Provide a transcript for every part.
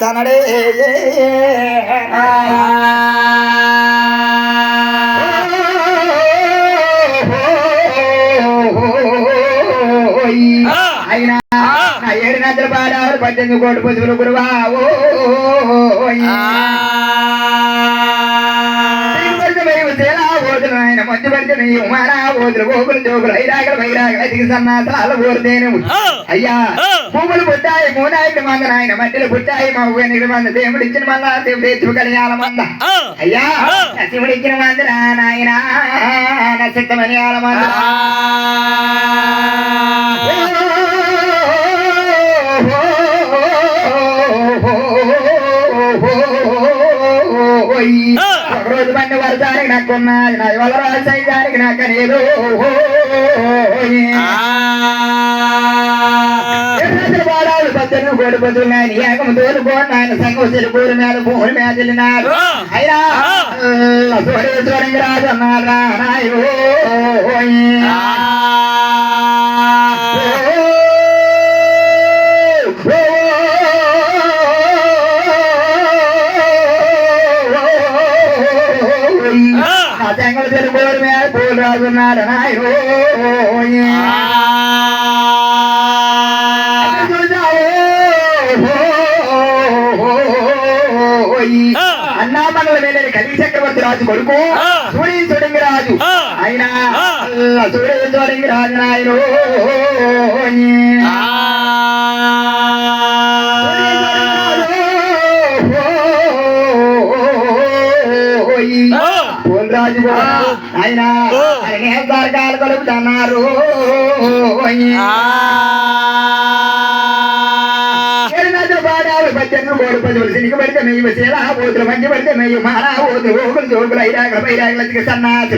తనడే అయినా 7 నదుల పాడారు 18 కోటి పశువులు గురువా ఆయన మంచి పరిచయం ఉమారా ఓదులు గోకులు జోకులు ఐరాగలు వైరాగలు అతికి సన్నాసాలు ఊరితేనే అయ్యా భూములు పుట్టాయి మూనాయికి మంద నాయన మధ్యలో పుట్టాయి మా ఊరికి మంద దేవుడు ఇచ్చిన మంద దేవుడు తెచ్చు కలియాల మంద అయ్యా శివుడు ఇచ్చిన మంద నాయన నక్షత్రమని ఆల మంద ఒకరోజు బండి వర్షానికి నాకున్నది నా వల్ల రాజానికి నాకనేదో పాడాలు 18 కోటి పశువులు ఏకము తోలుకోన్నాను సంగం చెరుకూరు మీద భూముల మీద వెళ్ళినాడు అయినా సూర్యేశ్వరంగి రాజు అన్నారా నాయో సంగం చెరుకూరు మీద పూలు రాజున్నాడు నాయో అన్నామండల మీద కలి చక్రవర్తి రాజు కొడుకు సూర్యేశ్వరంగి రాజు ఆయన సూర్యేశ్వరంగి రాజు నాయను రాజు ఆయన కాలు కలుపుతున్నారు సినికి పడితే మెయ్యి శీలా ఓతులు మంచి పడితే మెయ్యి మారా ఓతులు ఓకులు జోకులు ఐరాగల బైరాగల సన్నాసు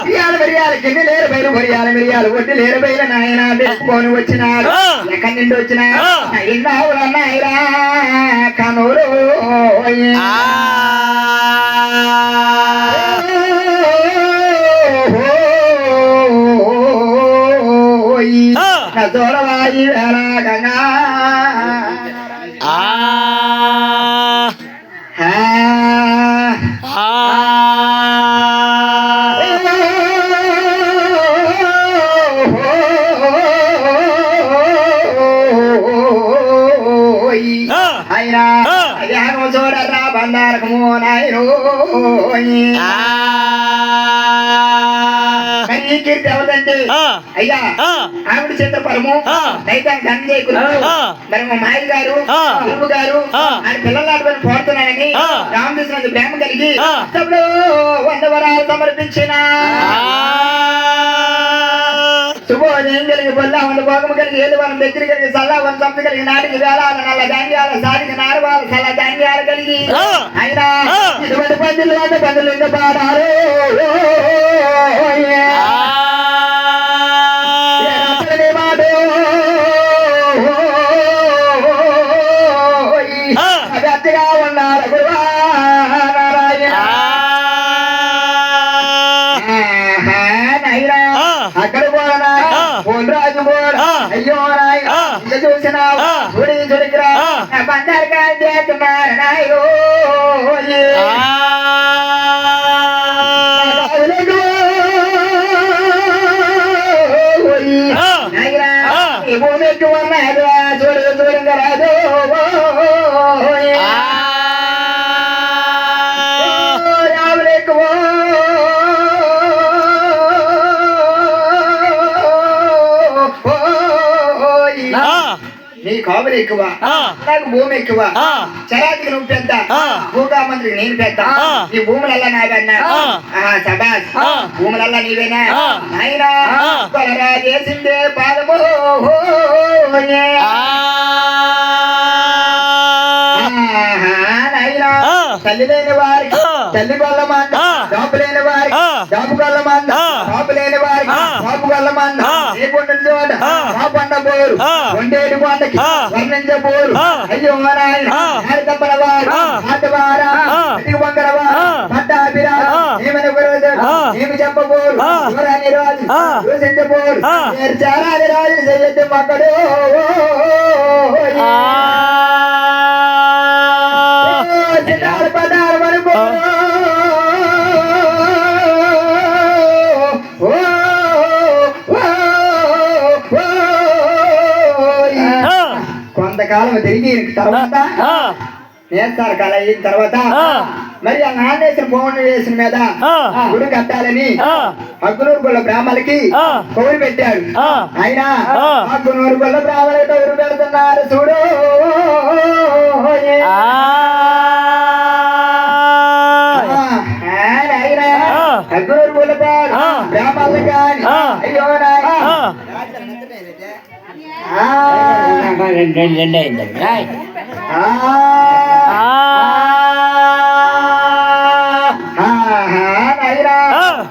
మిరియాలు మిరియాలు కింది లేరు బయలు మిరియాలు మిరియాలు ఒట్టి లేరు బయలు నాయన తెచ్చుకొని వచ్చినారు ఎక్కడి నుండి వచ్చినా ఇన్నావులన్నాయిరా కనూరు చూడవాయి వేలాగంగా అయినా చూడరా బండారకము నాయను కీర్తి ఎవరంటే అయ్యా ఆవిడ చిత్రపరము దైతాన్ని ధనంజయకులు మరి మా మాయ గారు గురువు గారు ఆయన పిల్లలాడుకొని పోతున్నానని రామకృష్ణ ప్రేమ కలిగి వంద వరాలు సమర్పించిన శుభోదయం కలిగి బొల్లావన భోగము కలిగి ఏలువనం దగ్గర కలిగి సల్లావన సంత కలిగి నాటికి వేళాల నల్ల ధాన్యాల సాటికి నారవాల సల్ల ధాన్యాలు కలిగి అయినా ఇటువంటి పందులు ఇంకా పాడారు అతిగా ఉన్నారు అక్కడ పోనా రాజు పోడా అయ్యో నాయ ఇంకా చూసినావు గుడి దొరికిరా బంగారు కాయ చేస్తున్నారు నాయో భూమి ఎక్కువ చూడు దూరంగా రాదు రాములు ఎక్కువ నీ కావులు ఎక్కువ నాకు భూమి ఎక్కువ చరాతికి నువ్వు పెద్ద భూగా మంత్రికి నేను పెద్ద నీ భూములల్లా నావన్నా సబాస్ భూములల్లా నీవేనా నాయనా కొలరా చేసిందే పాదము తల్లి లేని వారికి తల్లి గొల్లమంద జాబు లేని వారికి జాబు గొల్లమంద జాబు లేని వారికి జాబు గొల్లమంద ఏ కొండ చోట ఆ పండ పోరు వండేటి పండకి వర్ణించబోరు అయ్యో నాయన తప్పల వారు ఆటవారా అతి వంగర వారు పట్టాభిరా ఏమని ఏమి చెప్పబోరు ఎవరని రాజు చూసించబోరు చారాది రాజు చెయ్యొద్దు మక్కడు కాలం తిరిగి తర్వాత నేస్తారు కళ అయిన తర్వాత మరి ఆ నాన్నేసిన భూములు వేసిన మీద గుడి కట్టాలని అగ్గునూరు గొల్ల బ్రాహ్మలకి కౌలు పెట్టాడు. ఆయన అగ్గునూరు గొల్ల బ్రాహ్మలకి కౌలు పెడుతున్నారు చూడు. అగ్గునూరు గొల్ల బ్రాహ్మలు కాని అయ్యో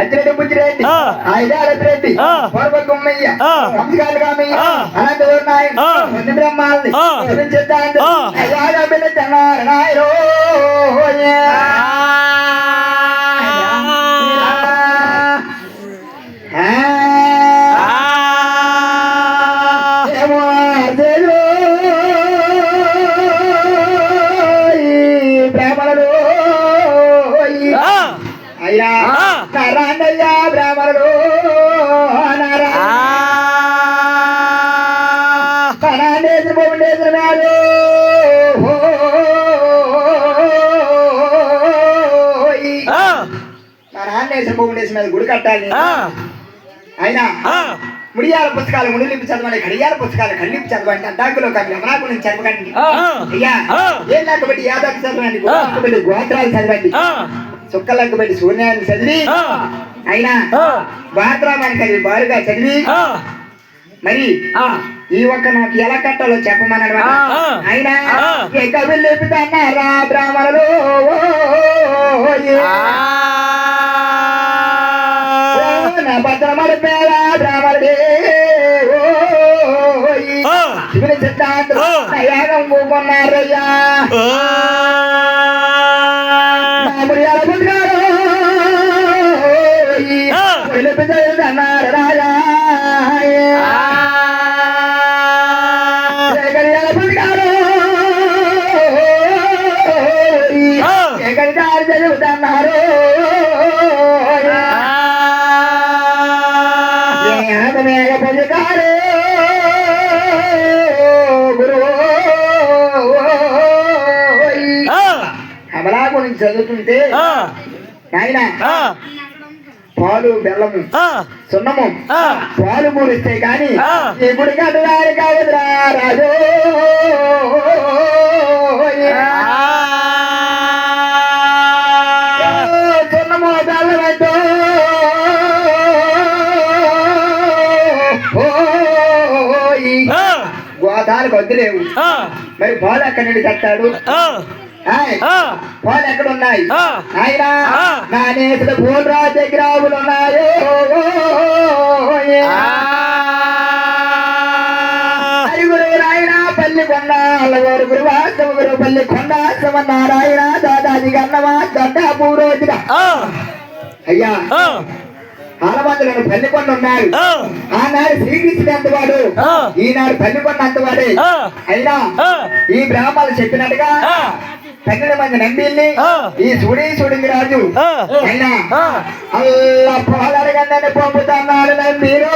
అచ్చిరెడ్డి బుజ్జిరెడ్డి ఐదారెడ్డి పొరబొమ్మయ్య సంస్కారాలు కామయ్య అనంతవరం నాయన కొన్ని బ్రహ్మాలని అయ్యాగా పిల్లన్నారు నాయరో నారాయణయ్య బ్రాహ్మణుడు నారాయణ భువనేశ్వర నాడు నారాయణేశ్వర భువనేశ్వర మీద గుడి కట్టాలి. అయినా ముడియాల పుస్తకాలు ముడిలింపు చదవండి, కడియాల పుస్తకాలు కళ్ళింపు చదవండి, అడ్డాకులో కవి అమరాకు నుంచి చదవకండి. అయ్యా ఏం లేకపోతే యాదవ్ చదవండి, గోత్రాలు చదవండి, చుక్కలకు పెట్టి సూర్యాన్ని చదివి అయినా బాత్రామానికి అది బారుగా చదివి మరి ఈ ఒక్క నాకు ఎలా కట్టాలో చెప్పమన్నాడు. అయినా కవిలు లేపుతున్నారా బ్రాహ్మణులు నా భద్రమడు పేద బ్రాహ్మణుడే శివుని సిద్ధాంతం యాగం కూకున్నారయ్యా. అన్నారు రాజా ఎక్కడికారు చదువుతున్నారు మేఘ పొందుకారు గురు అమలా గురించి చదువుతుంటే ఆయన పాలు బెల్లము సున్నము పాలు పూరిస్తే కానీ ఈ గుడి కట్టడానికి కావదురా రాజు. సున్నము బెల్లమంటూ గోతాలకు వద్దులేవు, మరి పాలు ఎక్కడి నుండి కట్టాడు? పాలు ఎక్కడ ఉన్నాయి? ఆయన నా నేతలు పూలరాజు దగ్గర ఆవులు ఉన్నాయో ఐగురు నాయన పల్లి కొండ అల్లవారు గురువాస్తవ గురు పల్లి కొండ నారాయణ దాదాజీ కన్నమా గడ్డ పూరోజుగా. అయ్యా ఆలమందులను పల్లికొండ ఉన్నాడు. ఆనాడు శ్రీకృష్ణుడు అంతవాడు, ఈనాడు పల్లికొండ అంతవాడే. అయినా ఈ బ్రాహ్మణులు చెప్పినట్టుగా 12 మంది నంబిల్ని ఈ సుడింగి రాజు అయినా అల్లా పోలడగండి పంపుతున్నాడు నంబీరు.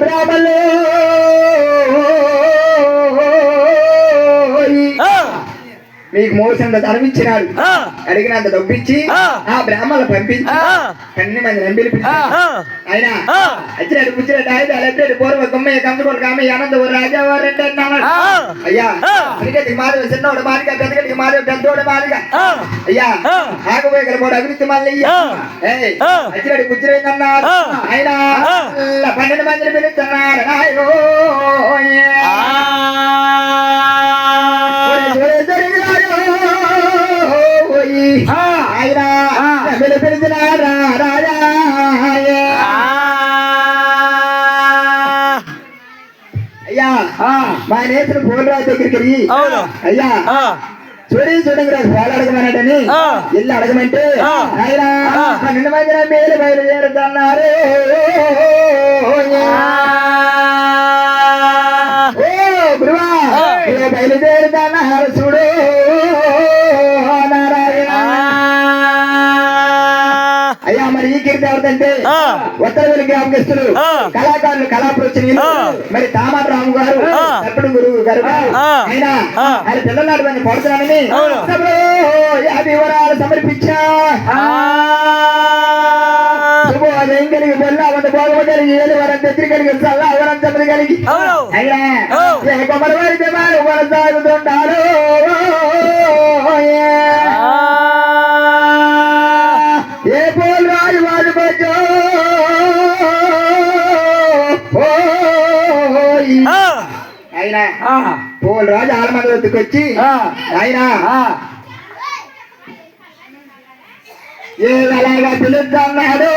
బ్రాహ్మణులు మీకు మోసంత ధనం ఇచ్చినాడు, అడిగినంత డబ్బిచ్చి ఆ బ్రాహ్మణులు పంపించి 12 మంది నంబిలు ఆయన అచ్చినట్టు పుచ్చినట్టు ఆయన అలెట్టేడు పూర్వ గుమ్మయ్య కంచుకోడు కామయ్య ఆనందవు రాజావారు అంటే అన్నాడు. అయ్యా అడిగేది మాదిగా చిన్నోడు మాదిగా పెద్దగడికి మాదిగా పెద్దోడు మాదిగా అయ్యా ఆగబోయే కూడా అభివృద్ధి మళ్ళీ అచ్చినట్టు పుచ్చిరైందన్నాడు. ఆయన 12 మందిని పిలుస్తున్నారు. ఆయన పిలిచినారా రాజా. అయ్యా మా నేతలు పోలరాజు దగ్గరికి అయ్యా చూడండి రాజు వాళ్ళు అడగమన్నాడని వెళ్ళి అడగమంటే ఆయన 12 మంది మేలు బయలుదేరుతున్నారు. ఓ గురువా బయలుదేరుతున్నారు చూడు నారాయణ. అయ్యా మరి ఈ కీర్తి ఎవరిదంటే ఉత్తర వెలుగు గ్రామస్తులు కళాకారు అధికారులు కళాప్రోత్సనీయులు మరి తామర రాము గారు ఎప్పుడు గురువు గారు ఆయన ఆయన పిల్లలు పడుతున్నానని వివరాలు సమర్పించా శుభోదయం కలిగి బొల్ల వంద భోగమ కలిగి ఏలు వరం తెచ్చి కలిగి చల్ల వరం తమ్మిది కలిగి అయినా కొమ్మల వారి వారు కొనసాగుతుంటారు ఏ పోల్ రాజు వాజు బొజ్జో అయినా పోల్ రాజు ఆలమంది వద్దకు వచ్చి అయినా ఏలాగా పిలుస్తున్నాడు